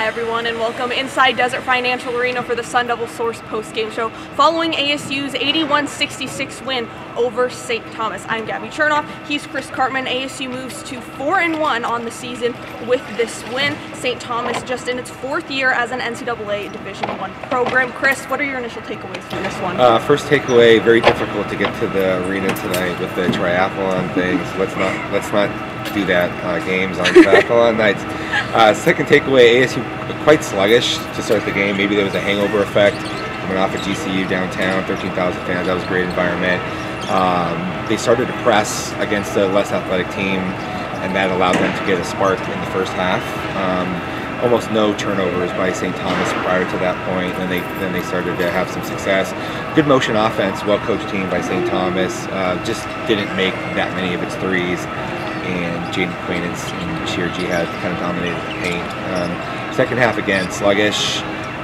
Hi everyone, and welcome inside Desert Financial Arena for the Devil Source Postgame Show following ASU's 81-66 win over St. Thomas. I'm Gabby Chernoff, he's Chris Cartman. ASU moves to 4-1 on the season with this win. St. Thomas just in its fourth year as an NCAA Division I program. Chris, what are your initial takeaways from this one? First takeaway, very difficult to get to the arena tonight with the triathlon things. Let's not do that games on triathlon nights. Second takeaway, ASU quite sluggish to start the game. Maybe there was a hangover effect coming off of GCU downtown, 13,000 fans. That was a great environment. They started to press against a less athletic team, and that allowed them to get a spark in the first half. Almost no turnovers by St. Thomas prior to that point, and then they started to have some success. Good motion offense, well-coached team by St. Thomas. Just didn't make that many of its threes, and Jaden Acquaintance and Sheer Jihad kind of dominated the paint. Second half, again, sluggish,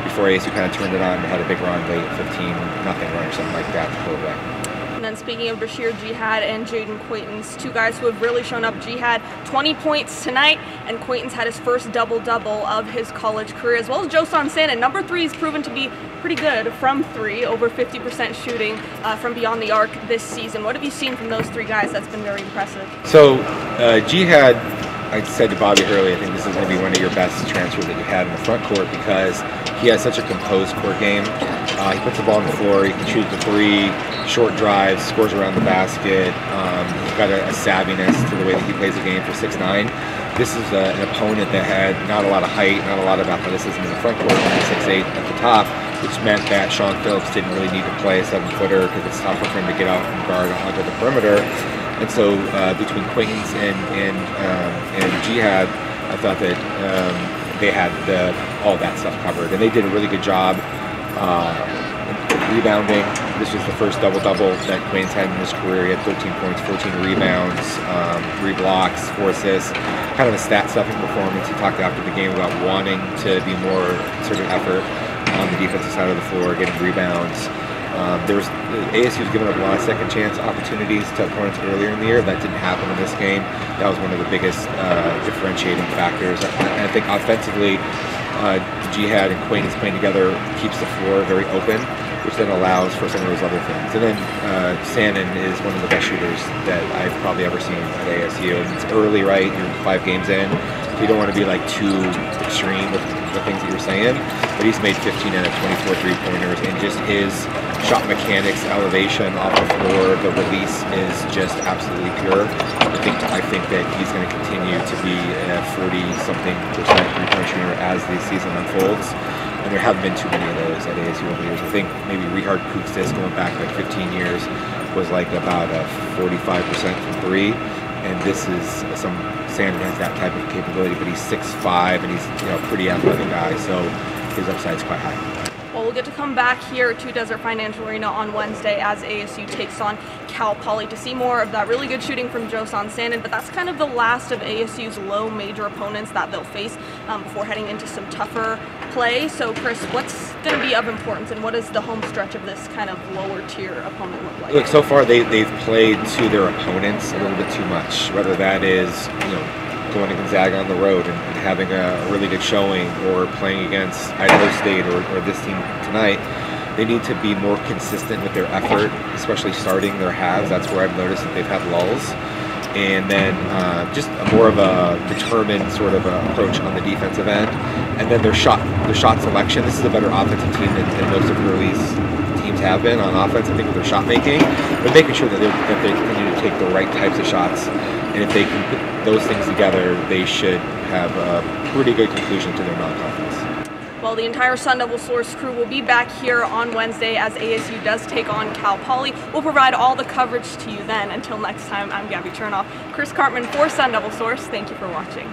before ASU kind of turned it on and had a big run late, 15-0 run or something like that to pull it back. And then speaking of Bashir Jihad and Jaden Acquaintance, two guys who have really shown up. Jihad, 20 points tonight, and Acquaintance had his first double-double of his college career, as well as Joson Sandin. Number 3 has proven to be pretty good from 3, over 50% shooting from beyond the arc this season. What have you seen from those 3 guys that's been very impressive? So, Jihad, I said to Bobby earlier, I think this is going to be one of your best transfers that you had in the front court because he has such a composed court game. He puts the ball on the floor, he can shoot the 3, short drives, scores around the basket. He's got a savviness to the way that he plays the game for 6'9". This is an opponent that had not a lot of height, not a lot of athleticism in the front court, only 6'8" at the top, which meant that Sean Phillips didn't really need to play a 7-footer because it's tougher for him to get out and guard onto the perimeter. And so between Acquaintance and Jihad, I thought that they had all that stuff covered, and they did a really good job rebounding. This was the first double-double that Acquaintance had in his career. He had 13 points, 14 rebounds, 3 blocks, 4 assists. Kind of a stat-stuffing performance. He talked after the game about wanting to be more concerted effort on the defensive side of the floor, getting rebounds. ASU was giving up a lot of second chance opportunities to opponents earlier in the year. That didn't happen in this game. That was one of the biggest differentiating factors. And I think offensively, Jihad and Acquaintance playing together keeps the floor very open, which then allows for some of those other things. And then Sandin is one of the best shooters that I've probably ever seen at ASU. And it's early, right? You're 5 games in. So you don't want to be like too extreme with the things that you're saying. But he's made 15 out of 24 3-pointers, and just his shot mechanics, elevation off the floor, the release is just absolutely pure. I think that he's going to continue to be a 40-something% 3-point shooter as the season unfolds. And there haven't been too many of those at ASU over the years. I think maybe Richard Kukstis going back like 15 years was like about a 45% from 3. And this is Sandin has that type of capability, but he's 6'5", and he's a pretty athletic guy, so his upside's quite high. Well, we'll get to come back here to Desert Financial Arena on Wednesday as ASU takes on Cal Poly to see more of that really good shooting from Joson Sandin, but that's kind of the last of ASU's low major opponents that they'll face before heading into some tougher play. So, Chris, what's going to be of importance, and what does the home stretch of this kind of lower tier opponent look like? Look, so far they've played to their opponents a little bit too much, whether that is, going to Gonzaga on the road and having a really good showing, or playing against Idaho State or this team tonight. They need to be more consistent with their effort, especially starting their halves. That's where I've noticed that they've had lulls. And then just more of a determined sort of approach on the defensive end. And then their shot selection. This is a better offensive team than most of Hurley's teams have been on offense, I think, with their shot making, but making sure that they continue to take the right types of shots. And if they can put those things together, they should have a pretty good conclusion to their non-conference. Well, the entire Devil Source crew will be back here on Wednesday as ASU does take on Cal Poly. We'll provide all the coverage to you then. Until next time, I'm Gabby Chernoff. Chris Cartman for Devil Source. Thank you for watching.